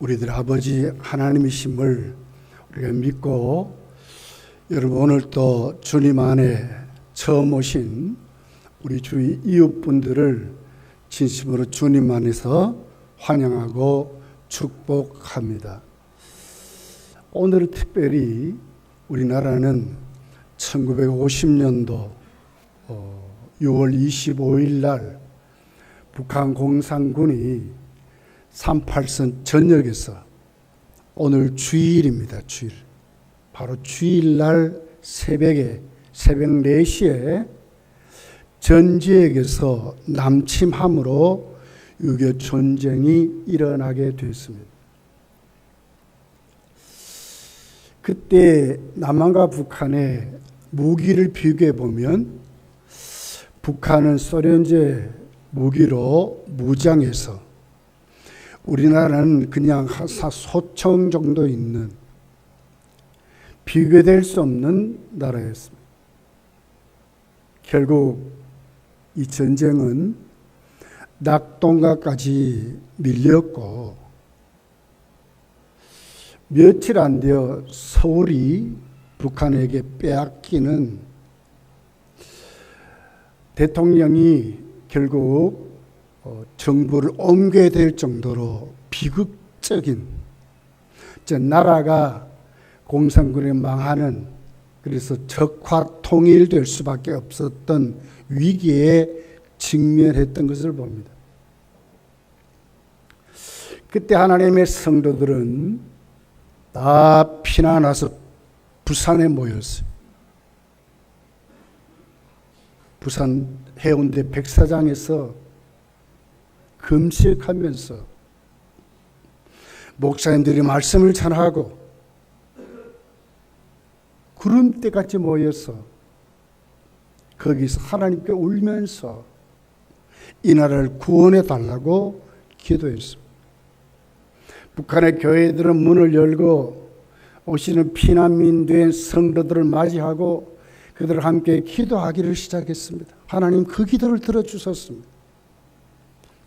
우리들 아버지 하나님이심을 우리가 믿고, 여러분 오늘 또 주님 안에 처음 오신 우리 주위 이웃분들을 진심으로 주님 안에서 환영하고 축복합니다. 오늘은 특별히 우리나라는 1950년도 6월 25일 날 북한 공산군이 38선 전역에서, 오늘 주일입니다. 주일. 바로 주일날 새벽 4시에 전 지역에서 남침함으로 6.25 전쟁이 일어나게 됐습니다. 그때 남한과 북한의 무기를 비교해 보면, 북한은 소련제 무기로 무장해서 우리나라는 그냥 소총 정도 있는 비교될 수 없는 나라였습니다. 결국 이 전쟁은 낙동강까지 밀렸고, 며칠 안 되어 서울이 북한에게 빼앗기는, 대통령이 결국 정부를 옮겨야 될 정도로 비극적인, 나라가 공산군에 망하는, 그래서 적화 통일될 수밖에 없었던 위기에 직면했던 것을 봅니다. 그때 하나님의 성도들은 다 피난와서 부산에 모였어요. 부산 해운대 백사장에서 금식하면서 목사님들이 말씀을 전하고 구름대같이 모여서 거기서 하나님께 울면서 이 나라를 구원해 달라고 기도했습니다. 북한의 교회들은 문을 열고 오시는 피난민 된 성도들을 맞이하고 그들을 함께 기도하기를 시작했습니다. 하나님 그 기도를 들어주셨습니다.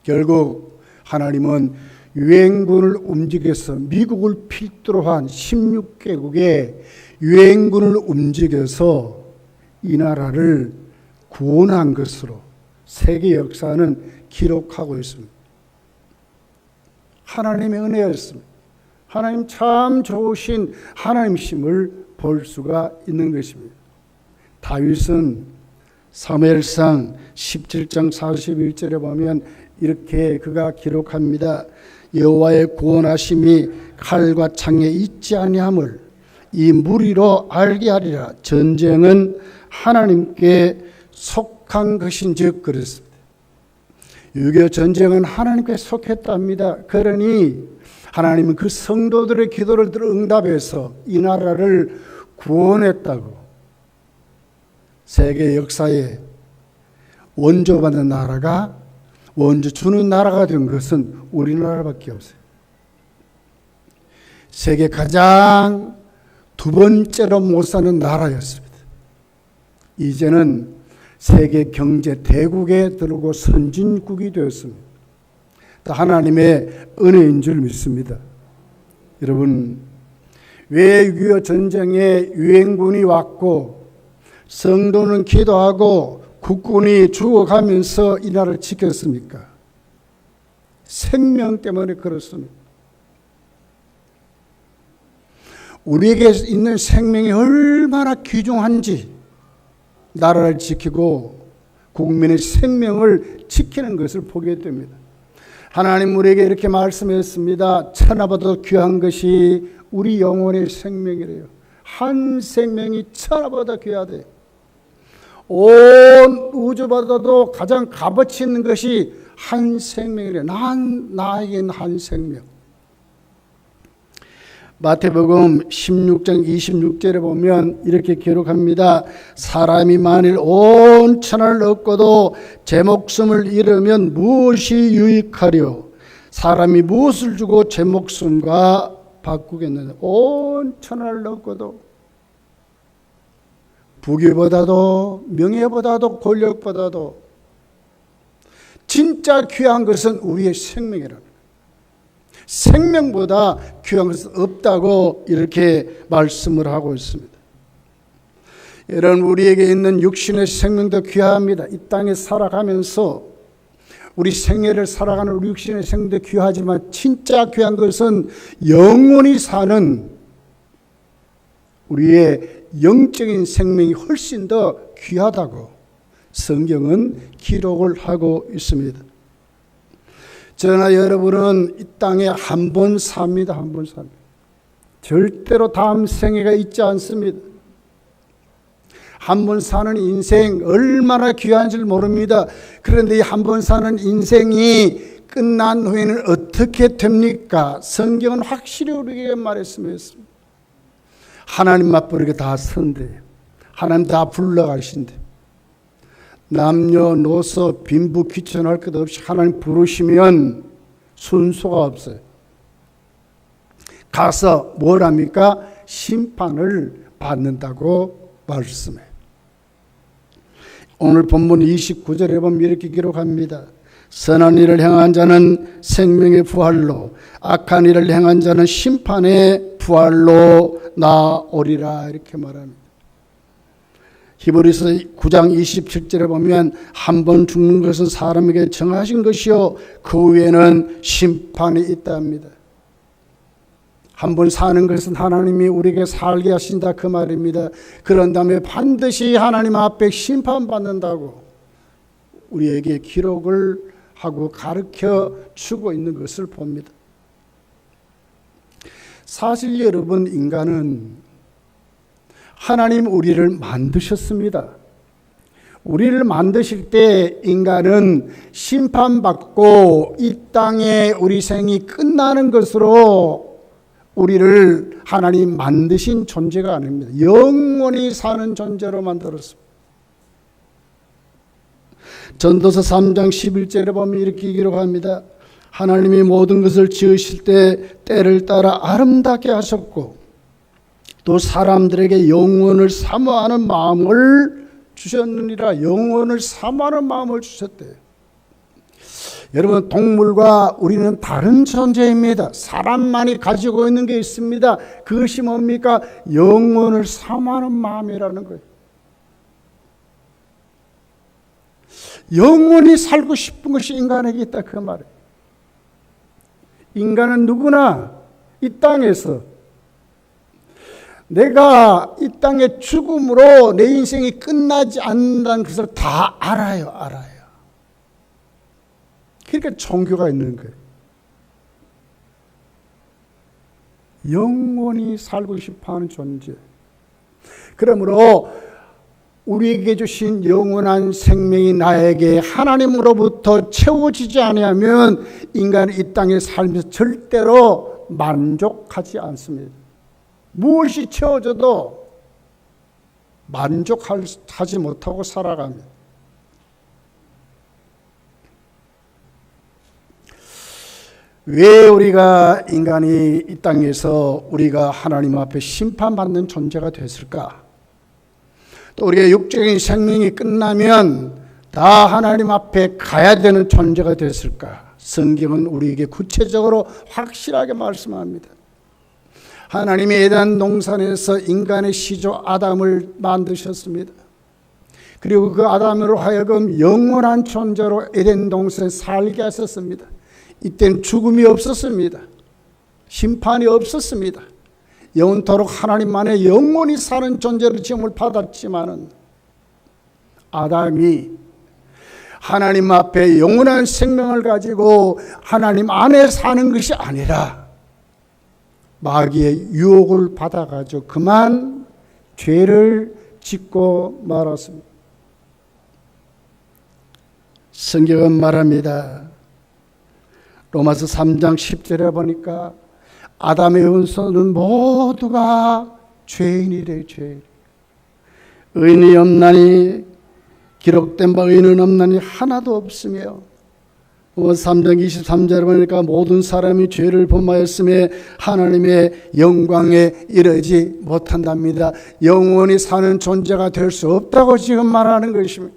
결국 하나님은 유엔군을 움직여서, 미국을 필두로 한 16개국의 유엔군을 움직여서 이 나라를 구원한 것으로 세계 역사는 기록하고 있습니다. 하나님의 은혜였습니다. 하나님 참 좋으신 하나님심을 볼 수가 있는 것입니다. 다윗은 사무엘상 17장 41절에 보면 이렇게 그가 기록합니다. 여호와의 구원하심이 칼과 창에 있지 아니함을 이 무리로 알게 하리라. 전쟁은 하나님께 속한 것인즉, 그랬습니다. 6.25 전쟁은 하나님께 속했답니다. 그러니 하나님은 그 성도들의 기도를 들어 응답해서 이 나라를 구원했다고. 세계 역사에 원조받는 나라가, 원조 주는 나라가 된 것은 우리나라밖에 없어요. 세계 가장 두 번째로 못 사는 나라였습니다. 이제는 세계 경제 대국에 들어오고 선진국이 되었습니다. 하나님의 은혜인 줄 믿습니다. 여러분, 왜 6.25 전쟁에 유엔군이 왔고 성도는 기도하고 국군이 죽어가면서 이 나라를 지켰습니까? 생명 때문에 그렇습니다. 우리에게 있는 생명이 얼마나 귀중한지 나라를 지키고 국민의 생명을 지키는 것을 보게 됩니다. 하나님 우리에게 이렇게 말씀했습니다. 천하보다 귀한 것이 우리 영혼의 생명이래요. 한 생명이 천하보다 귀하대. 온 우주보다도 가장 값어치 있는 것이 한 생명이래. 나에겐 한 생명. 마태복음 16장 26절에 보면 이렇게 기록합니다. 사람이 만일 온 천하를 얻고도 제 목숨을 잃으면 무엇이 유익하려? 사람이 무엇을 주고 제 목숨과 바꾸겠느냐? 온 천하를 얻고도, 부귀보다도 명예보다도 권력보다도 진짜 귀한 것은 우리의 생명이라는 거예요. 생명보다 귀한 것은 없다고 이렇게 말씀을 하고 있습니다. 여러분, 우리에게 있는 육신의 생명도 귀합니다. 이 땅에 살아가면서 우리 생애를 살아가는 우리 육신의 생명도 귀하지만 진짜 귀한 것은 영원히 사는 우리의 영적인 생명이 훨씬 더 귀하다고 성경은 기록을 하고 있습니다. 저나 여러분은 이 땅에 한 번 삽니다. 한 번 삽니다. 절대로 다음 생애가 있지 않습니다. 한 번 사는 인생 얼마나 귀한지 모릅니다. 그런데 이 한 번 사는 인생이 끝난 후에는 어떻게 됩니까? 성경은 확실히 우리에게 말했습니다. 하나님 앞에 우리가 다 선대요. 하나님 다 불러가신대. 남녀노소 빈부 귀천할 것 없이 하나님 부르시면 순서가 없어요. 가서 뭘 합니까? 심판을 받는다고 말씀해요. 오늘 본문 29절에 보면 이렇게 기록합니다. 선한 일을 행한 자는 생명의 부활로, 악한 일을 행한 자는 심판의 부활로 나오리라, 이렇게 말합니다. 히브리서 9장 27절에 보면 한 번 죽는 것은 사람에게 정하신 것이요 그 후에는 심판이 있답니다. 한 번 사는 것은 하나님이 우리에게 살게 하신다, 그 말입니다. 그런 다음에 반드시 하나님 앞에 심판받는다고 우리에게 기록을 하고 가르쳐 주고 있는 것을 봅니다. 사실 여러분, 인간은 하나님 우리를 만드셨습니다. 우리를 만드실 때 인간은 심판받고 이 땅에 우리 생이 끝나는 것으로 우리를 하나님 만드신 존재가 아닙니다. 영원히 사는 존재로 만들었습니다. 전도서 3장 11절에 보면 이렇게 기록합니다. 하나님이 모든 것을 지으실 때 때를 따라 아름답게 하셨고 또 사람들에게 영원을 사모하는 마음을 주셨느니라. 영원을 사모하는 마음을 주셨대요. 여러분, 동물과 우리는 다른 존재입니다. 사람만이 가지고 있는 게 있습니다. 그것이 뭡니까? 영원을 사모하는 마음이라는 거예요. 영원히 살고 싶은 것이 인간에게 있다, 그 말이에요. 인간은 누구나 이 땅에서 내가 이 땅의 죽음으로 내 인생이 끝나지 않는다는 것을 다 알아요. 그러니까 종교가 있는 거예요. 영원히 살고 싶어하는 존재. 그러므로 우리에게 주신 영원한 생명이 나에게 하나님으로부터 채워지지 않으면 인간은 이 땅에 살면서 절대로 만족하지 않습니다. 무엇이 채워져도 만족하지 못하고 살아갑니다. 왜 우리가 인간이 이 땅에서 우리가 하나님 앞에 심판받는 존재가 됐을까? 또 우리의 육적인 생명이 끝나면 다 하나님 앞에 가야 되는 존재가 됐을까? 성경은 우리에게 구체적으로 확실하게 말씀합니다. 하나님이 에덴 동산에서 인간의 시조 아담을 만드셨습니다. 그리고 그 아담으로 하여금 영원한 존재로 에덴 동산에 살게 하셨습니다. 이때는 죽음이 없었습니다. 심판이 없었습니다. 영원토록 하나님만의 영원히 사는 존재로 지음을 받았지만은 아담이 하나님 앞에 영원한 생명을 가지고 하나님 안에 사는 것이 아니라 마귀의 유혹을 받아가지고 그만 죄를 짓고 말았습니다. 성경은 말합니다. 로마서 3장 10절에 보니까 아담의 후손은 모두가 죄인이래. 죄인. 의인이 없나니 기록된 바 의인은 없나니 하나도 없으며 3장 23절에 보니까 모든 사람이 죄를 범하였음에 하나님의 영광에 이르지 못한답니다. 영원히 사는 존재가 될 수 없다고 지금 말하는 것입니다.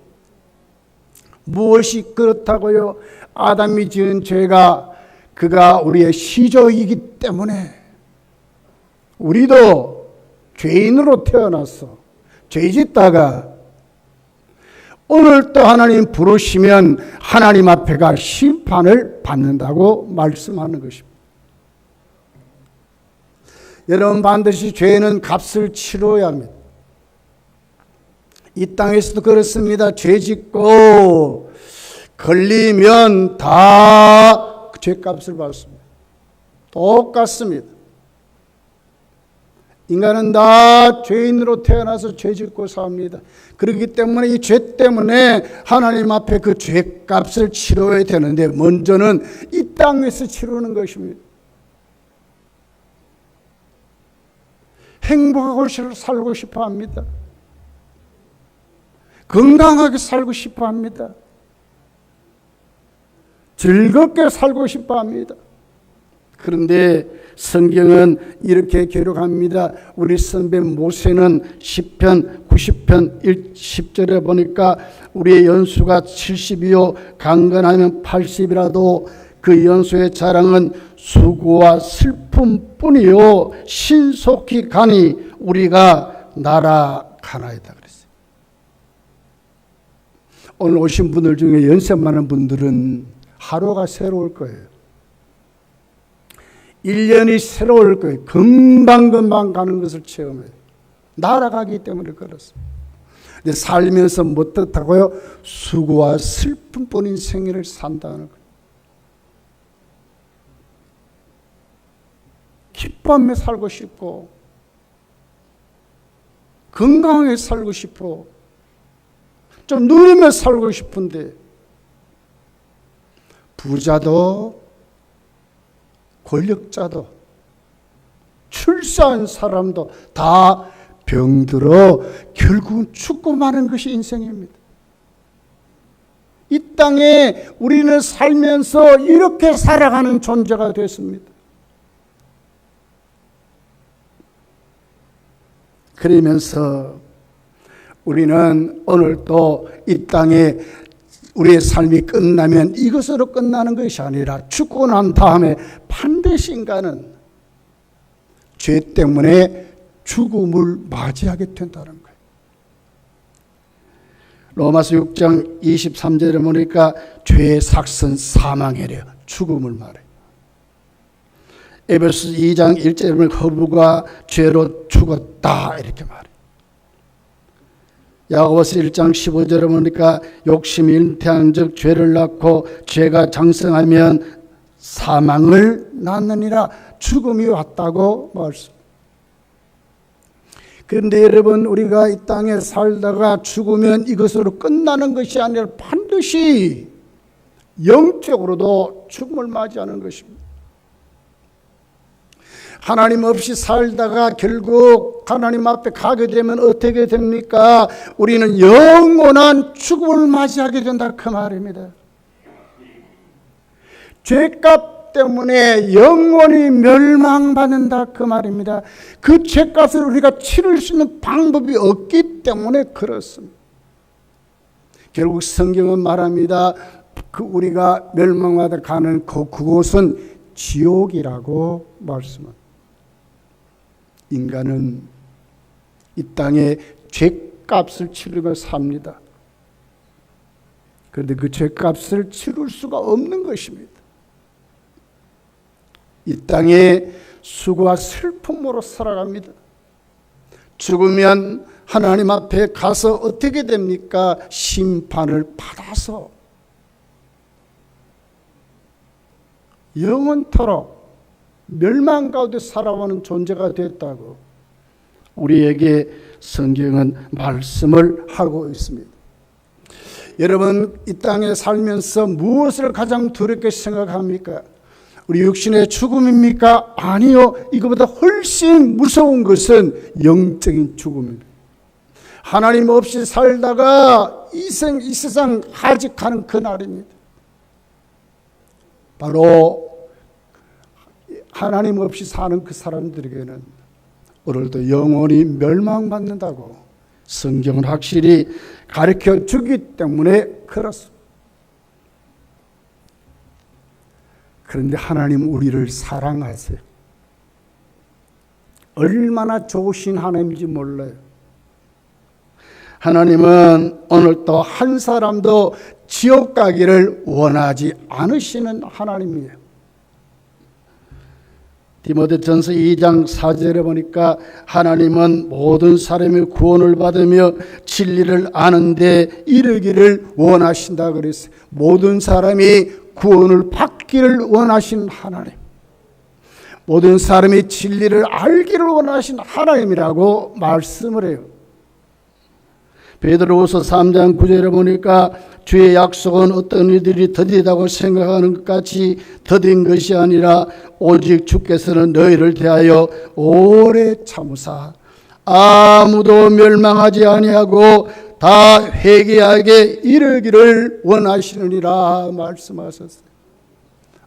무엇이 그렇다고요? 아담이 지은 죄가 그가 우리의 시조이기 때문에 우리도 죄인으로 태어나서 죄 짓다가 오늘 또 하나님 부르시면 하나님 앞에가 심판을 받는다고 말씀하는 것입니다. 여러분, 반드시 죄는 값을 치러야 합니다. 이 땅에서도 그렇습니다. 죄 짓고 걸리면 다 죄값을 받습니다. 똑같습니다. 인간은 다 죄인으로 태어나서 죄 짓고 삽니다. 그렇기 때문에 이 죄 때문에 하나님 앞에 그 죄값을 치러야 되는데 먼저는 이 땅에서 치르는 것입니다. 행복하고 살고 싶어 합니다. 건강하게 살고 싶어 합니다. 즐겁게 살고 싶어 합니다. 그런데 성경은 이렇게 기록합니다. 우리 선배 모세는 시편 90편 10절에 보니까 우리의 연수가 70이요 강건하면 80이라도 그 연수의 자랑은 수고와 슬픔뿐이요 신속히 가니 우리가 날아가나이다 그랬어요. 오늘 오신 분들 중에 연세 많은 분들은 하루가 새로울 거예요. 1년이 새로울 거예요. 금방금방 가는 것을 체험해요. 날아가기 때문에 그렇습니다. 근데 살면서 뭐 뜻하고요? 수고와 슬픔뿐인 생애를 산다는 거예요. 기뻐하며 살고 싶고 건강하게 살고 싶고 좀 누리며 살고 싶은데 부자도 권력자도 출세한 사람도 다 병들어 결국은 죽고 마는 것이 인생입니다. 이 땅에 우리는 살면서 이렇게 살아가는 존재가 됐습니다. 그러면서 우리는 오늘 또 이 땅에 우리의 삶이 끝나면 이것으로 끝나는 것이 아니라 죽고 난 다음에 반드시 인간은 죄 때문에 죽음을 맞이하게 된다는 거예요. 로마서 6장 23절에 보니까 죄의 삭은 사망이래요. 죽음을 말해요. 에베소 2장 1절에 보면 허브가 죄로 죽었다 이렇게 말해요. 야고보서 1장 15절에 보니까 욕심이 잉태한 즉 죄를 낳고 죄가 장성하면 사망을 낳느니라 죽음이 왔다고 말씀. 그런데 여러분 우리가 이 땅에 살다가 죽으면 이것으로 끝나는 것이 아니라 반드시 영적으로도 죽음을 맞이하는 것입니다. 하나님 없이 살다가 결국 하나님 앞에 가게 되면 어떻게 됩니까? 우리는 영원한 죽음을 맞이하게 된다 그 말입니다. 죄값 때문에 영원히 멸망받는다 그 말입니다. 그 죄값을 우리가 치를 수 있는 방법이 없기 때문에 그렇습니다. 결국 성경은 말합니다. 우리가 멸망받아 가는 그곳은 지옥이라고 말씀합니다. 인간은 이 땅에 죄값을 치르며 삽니다. 그런데 그 죄값을 치를 수가 없는 것입니다. 이 땅에 수고와 슬픔으로 살아갑니다. 죽으면 하나님 앞에 가서 어떻게 됩니까? 심판을 받아서 영원토록 멸망 가운데 살아오는 존재가 됐다고 우리에게 성경은 말씀을 하고 있습니다. 여러분 이 땅에 살면서 무엇을 가장 두렵게 생각합니까? 우리 육신의 죽음입니까? 아니요. 이거보다 훨씬 무서운 것은 영적인 죽음입니다. 하나님 없이 살다가 이 세상 하직하는 그날입니다. 바로 하나님 없이 사는 그 사람들에게는 오늘도 영원히 멸망받는다고 성경은 확실히 가르쳐 주기 때문에 그렇습니다. 그런데 하나님 우리를 사랑하세요. 얼마나 좋으신 하나님인지 몰라요. 하나님은 오늘도 한 사람도 지옥 가기를 원하지 않으시는 하나님이에요. 디모데전서 2장 4절에 보니까 하나님은 모든 사람이 구원을 받으며 진리를 아는 데 이르기를 원하신다 그랬어요. 모든 사람이 구원을 받기를 원하시는 하나님, 모든 사람이 진리를 알기를 원하시는 하나님이라고 말씀을 해요. 베드로후서 3장 9절에 보니까 주의 약속은 어떤 이들이 더디다고 생각하는 것 같이 더딘 것이 아니라 오직 주께서는 너희를 대하여 오래 참으사 아무도 멸망하지 아니하고 다 회개하게 이르기를 원하시느니라 말씀하셨어요.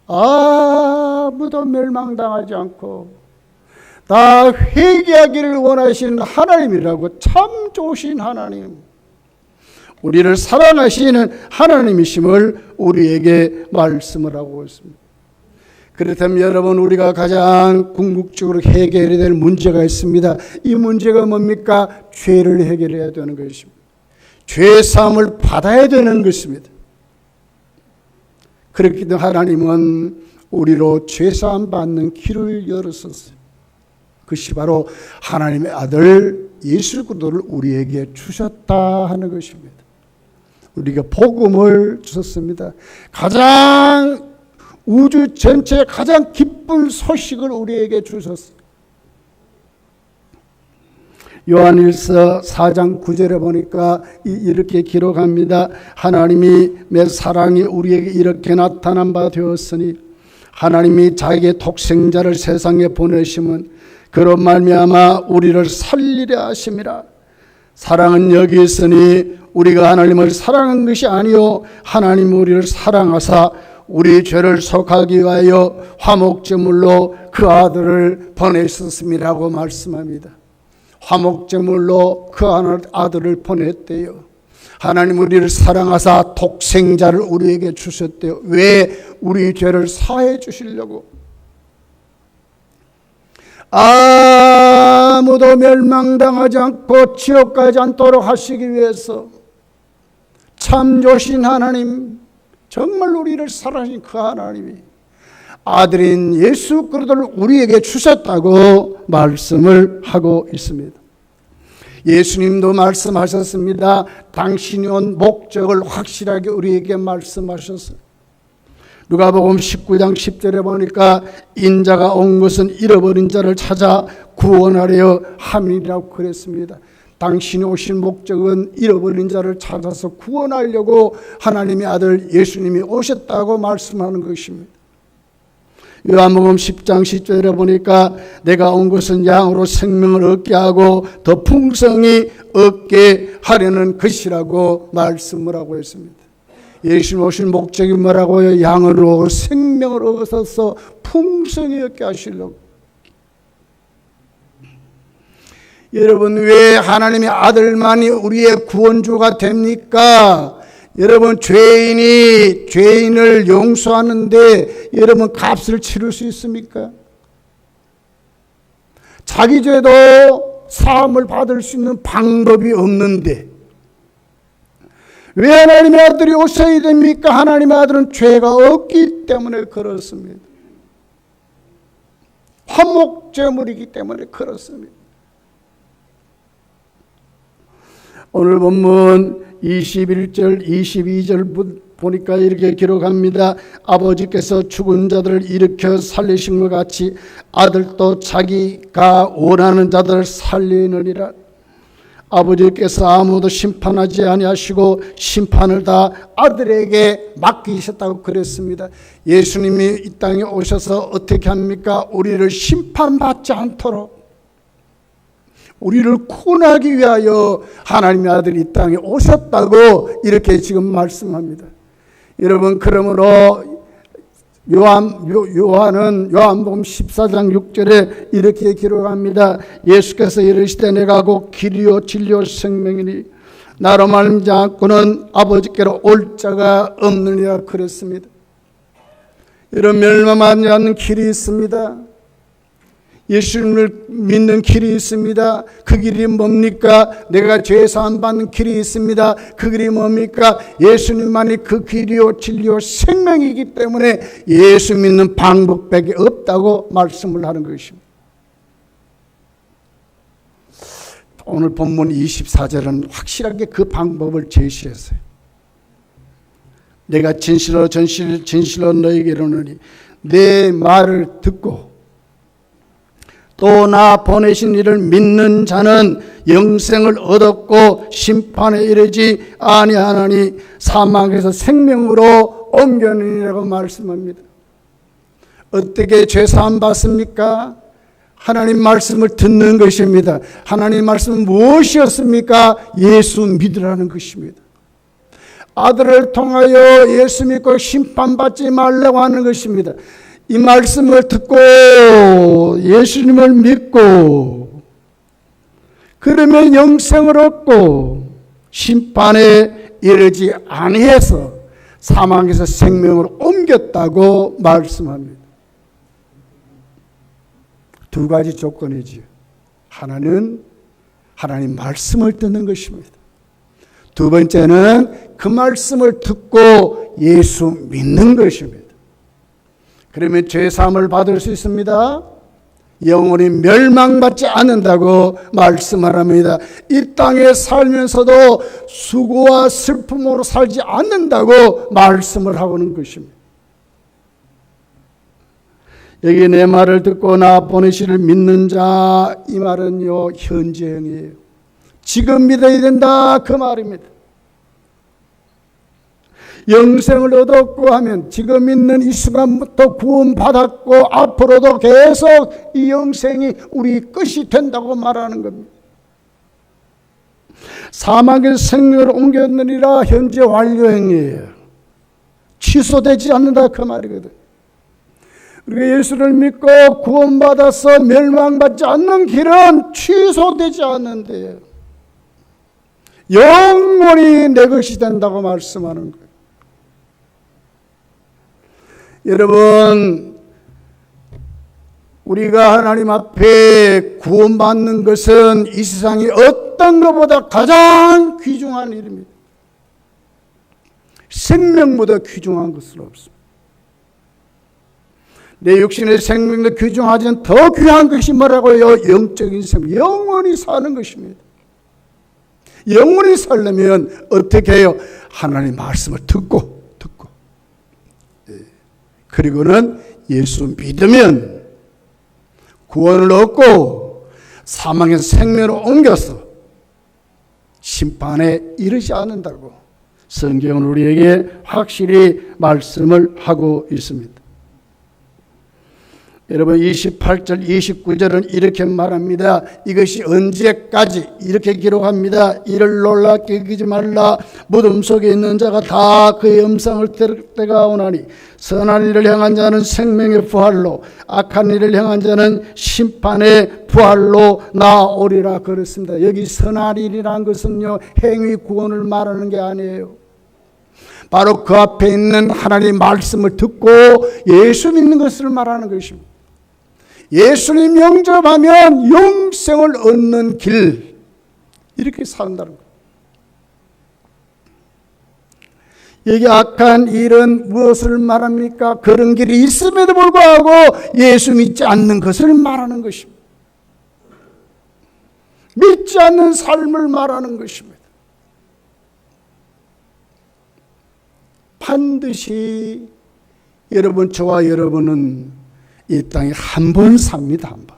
아무도 멸망당하지 않고 다 회개하기를 원하시는 하나님이라고. 참 좋으신 하나님, 우리를 사랑하시는 하나님이심을 우리에게 말씀을 하고 있습니다. 그렇다면 여러분, 우리가 가장 궁극적으로 해결해야 될 문제가 있습니다. 이 문제가 뭡니까? 죄를 해결해야 되는 것입니다. 죄 사함을 받아야 되는 것입니다. 그렇기 때문에 하나님은 우리로 죄 사함 받는 길을 열었었어요. 그것이 바로 하나님의 아들 예수 그리스도를 우리에게 주셨다 하는 것입니다. 우리가 복음을 주셨습니다. 가장 우주 전체의 가장 기쁜 소식을 우리에게 주셨어요. 요한일서 4장 9절에 보니까 이렇게 기록합니다. 하나님이 내 사랑이 우리에게 이렇게 나타난 바 되었으니 하나님이 자기의 독생자를 세상에 보내심은 그런 말미암아 우리를 살리려 하심이라. 사랑은 여기 있으니 우리가 하나님을 사랑한 것이 아니요 하나님 우리를 사랑하사 우리 죄를 속하기 위하여 화목제물로 그 아들을 보내셨음이라고 말씀합니다. 화목제물로 그 아들을 보냈대요. 하나님 우리를 사랑하사 독생자를 우리에게 주셨대요. 왜? 우리 죄를 사해 주시려고. 아무도 멸망당하지 않고 지옥 가지 않도록 하시기 위해서 참 좋으신 하나님, 정말 우리를 사랑하신 그 하나님이 아들인 예수 그리스도를 우리에게 주셨다고 말씀을 하고 있습니다. 예수님도 말씀하셨습니다. 당신이 온 목적을 확실하게 우리에게 말씀하셨어요. 누가복음 19장 10절에 보니까 인자가 온 것은 잃어버린 자를 찾아 구원하려 함이라고 그랬습니다. 당신이 오신 목적은 잃어버린 자를 찾아서 구원하려고 하나님의 아들 예수님이 오셨다고 말씀하는 것입니다. 요한복음 10장 10절에 보니까 내가 온 것은 양으로 생명을 얻게 하고 더 풍성히 얻게 하려는 것이라고 말씀을 하고 있습니다. 예수님 오신 목적이 뭐라고요? 양으로 생명을 얻어서 풍성히 얻게 하시려고. 여러분, 왜 하나님의 아들만이 우리의 구원주가 됩니까? 여러분, 죄인을 용서하는데 여러분 값을 치를 수 있습니까? 자기 죄도 사함을 받을 수 있는 방법이 없는데 왜 하나님의 아들이 오셔야 됩니까? 하나님의 아들은 죄가 없기 때문에 그렇습니다. 화목제물이기 때문에 그렇습니다. 오늘 본문 21절 22절 보니까 이렇게 기록합니다. 아버지께서 죽은 자들을 일으켜 살리신 것 같이 아들도 자기가 원하는 자들을 살리느니라. 아버지께서 아무도 심판하지 아니하시고 심판을 다 아들에게 맡기셨다고 그랬습니다. 예수님이 이 땅에 오셔서 어떻게 합니까? 우리를 심판받지 않도록 우리를 구원하기 위하여 하나님의 아들이 이 땅에 오셨다고 이렇게 지금 말씀합니다. 여러분, 그러므로 요한은 요한복음 14장 6절에 이렇게 기록합니다. 예수께서 이르시되 내가 곧 길이요 진리요 생명이니 나로 말미암지 않고는 아버지께로 올 자가 없느니라 그랬습니다. 이런 멸망하지 않는 길이 있습니다. 예수님을 믿는 길이 있습니다. 그 길이 뭡니까? 내가 죄사함 받는 길이 있습니다. 그 길이 뭡니까? 예수님만이 그 길이요 진리요 생명이기 때문에 예수 믿는 방법밖에 없다고 말씀을 하는 것입니다. 오늘 본문 24절은 확실하게 그 방법을 제시했어요. 내가 진실로 너에게 이르노니 내 말을 듣고 또 나 보내신 이를 믿는 자는 영생을 얻었고 심판에 이르지 아니하나니 사망에서 생명으로 옮겨내리라고 말씀합니다. 어떻게 죄사함 받습니까? 하나님 말씀을 듣는 것입니다. 하나님 말씀은 무엇이었습니까? 예수 믿으라는 것입니다. 아들을 통하여 예수 믿고 심판받지 말라고 하는 것입니다. 이 말씀을 듣고 예수님을 믿고 그러면 영생을 얻고 심판에 이르지 아니해서 사망에서 생명으로 옮겼다고 말씀합니다. 두 가지 조건이지요. 하나는 하나님 말씀을 듣는 것입니다. 두 번째는 그 말씀을 듣고 예수 믿는 것입니다. 그러면 죄사함을 받을 수 있습니다. 영원히 멸망받지 않는다고 말씀을 합니다. 이 땅에 살면서도 수고와 슬픔으로 살지 않는다고 말씀을 하고는 것입니다. 여기 내 말을 듣고 나 보내시를 믿는 자, 이 말은요 현재형이에요. 지금 믿어야 된다 그 말입니다. 영생을 얻었고 하면 지금 있는 이 순간부터 구원받았고 앞으로도 계속 이 영생이 우리 끝이 된다고 말하는 겁니다. 사망에서 생명을 옮겼느니라 현재 완료형이에요. 취소되지 않는다 그 말이거든. 우리가 예수를 믿고 구원받아서 멸망받지 않는 길은 취소되지 않는데요. 영원히 내 것이 된다고 말씀하는 거예요. 여러분, 우리가 하나님 앞에 구원받는 것은 이 세상의 어떤 것보다 가장 귀중한 일입니다. 생명보다 귀중한 것은 없습니다. 내 육신의 생명도 귀중하지만 더 귀한 것이 뭐라고요? 영적인 생명, 영원히 사는 것입니다. 영원히 살려면 어떻게 해요? 하나님 말씀을 듣고 그리고는 예수 믿으면 구원을 얻고 사망에서 생명으로 옮겨서 심판에 이르지 않는다고 성경은 우리에게 확실히 말씀을 하고 있습니다. 여러분 28절 29절은 이렇게 말합니다. 이것이 언제까지 이렇게 기록합니다. 이를 놀랍게 여기지 말라. 무덤 속에 있는 자가 다 그의 음성을 들을 때가 오나니 선한 일을 행한 자는 생명의 부활로 악한 일을 행한 자는 심판의 부활로 나오리라 그랬습니다. 여기 선한 일이라는 것은요 행위 구원을 말하는 게 아니에요. 바로 그 앞에 있는 하나님의 말씀을 듣고 예수 믿는 것을 말하는 것입니다. 예수님 영접하면 영생을 얻는 길, 이렇게 산다는 거예요. 여기 악한 일은 무엇을 말합니까? 그런 길이 있음에도 불구하고 예수 믿지 않는 것을 말하는 것입니다. 믿지 않는 삶을 말하는 것입니다. 반드시 저와 여러분은 이 땅에 한 번 삽니다. 한 번.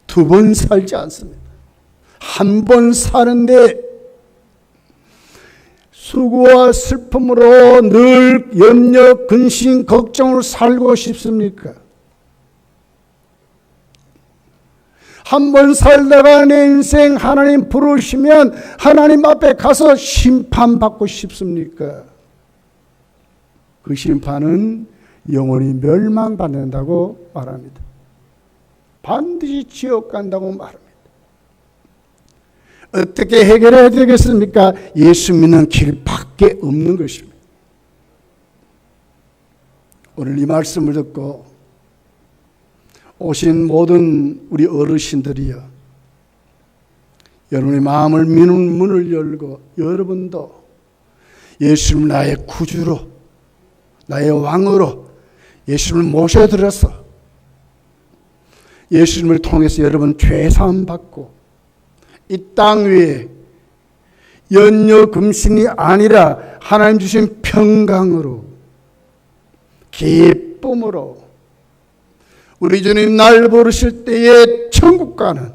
두 번 살지 않습니다. 한 번 사는데 수고와 슬픔으로 늘 염려, 근심, 걱정으로 살고 싶습니까? 한 번 살다가 내 인생 하나님 부르시면 하나님 앞에 가서 심판받고 싶습니까? 그 심판은 영원히 멸망받는다고 말합니다. 반드시 지옥 간다고 말합니다. 어떻게 해결해야 되겠습니까? 예수 믿는 길밖에 없는 것입니다. 오늘 이 말씀을 듣고 오신 모든 우리 어르신들이여, 여러분의 마음을 미는 문을 열고 여러분도 예수님을 나의 구주로, 나의 왕으로 예수님을 모셔들어서 예수님을 통해서 여러분 죄사함 받고 이 땅 위에 연여 금신이 아니라 하나님 주신 평강으로, 기쁨으로 우리 주님 날 부르실 때에 천국 가는,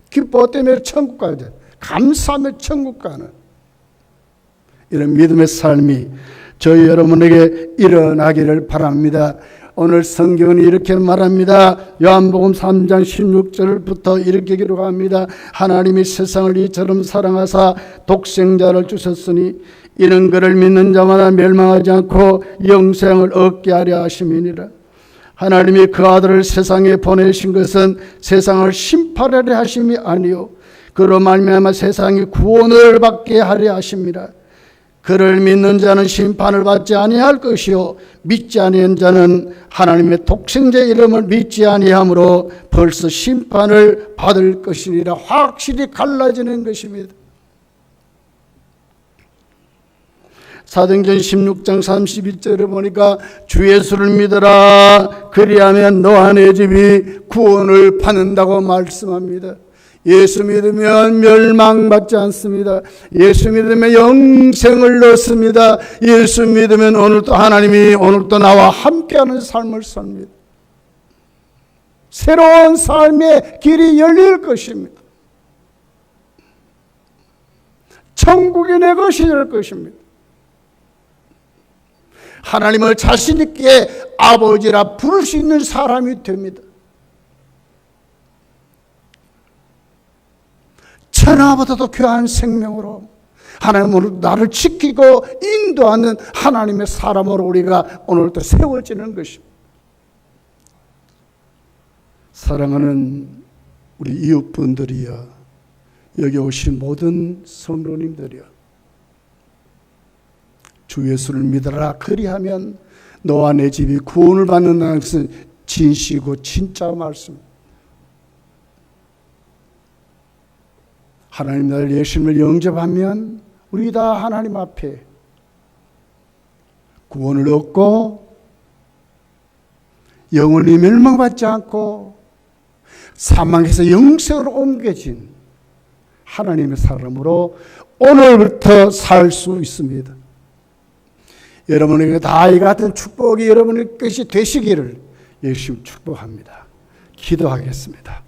기뻐 때문에 천국 가야, 감사하며 천국 가는 이런 믿음의 삶이 저희 여러분에게 일어나기를 바랍니다. 오늘 성경은 이렇게 말합니다. 요한복음 3장 16절부터 이렇게 기록합니다. 하나님이 세상을 이처럼 사랑하사 독생자를 주셨으니 이는 그를 믿는 자마다 멸망하지 않고 영생을 얻게 하려 하심이니라. 하나님이 그 아들을 세상에 보내신 것은 세상을 심판하려 하심이 아니요 그로 말미암아 세상이 구원을 받게 하려 하심이라. 그를 믿는 자는 심판을 받지 아니할 것이요 믿지 아니한 자는 하나님의 독생자의 이름을 믿지 아니하므로 벌써 심판을 받을 것이니라. 확실히 갈라지는 것입니다. 사도행전 16장 31절에 보니까 주 예수를 믿어라 그리하면 너와 내 집이 구원을 받는다고 말씀합니다. 예수 믿으면 멸망받지 않습니다. 예수 믿으면 영생을 얻습니다. 예수 믿으면 오늘도 하나님이 오늘도 나와 함께하는 삶을 삽니다. 새로운 삶의 길이 열릴 것입니다. 천국이 내 것이 될 것입니다. 하나님을 자신 있게 아버지라 부를 수 있는 사람이 됩니다. 천하보다도 귀한 생명으로 하나님으로 나를 지키고 인도하는 하나님의 사람으로 우리가 오늘도 세워지는 것입니다. 사랑하는 우리 이웃분들이여, 여기 오신 모든 성도님들이여, 주 예수를 믿어라 그리하면 너와 내 집이 구원을 받는다는 것은 진실이고 진짜 말씀. 하나님 나를 예수님을 영접하면 우리 다 하나님 앞에 구원을 얻고 영원히 멸망받지 않고 사망에서 영생으로 옮겨진 하나님의 사람으로 오늘부터 살 수 있습니다. 여러분에게 다 이 같은 축복이 여러분의 것이 되시기를 예수님 축복합니다. 기도하겠습니다.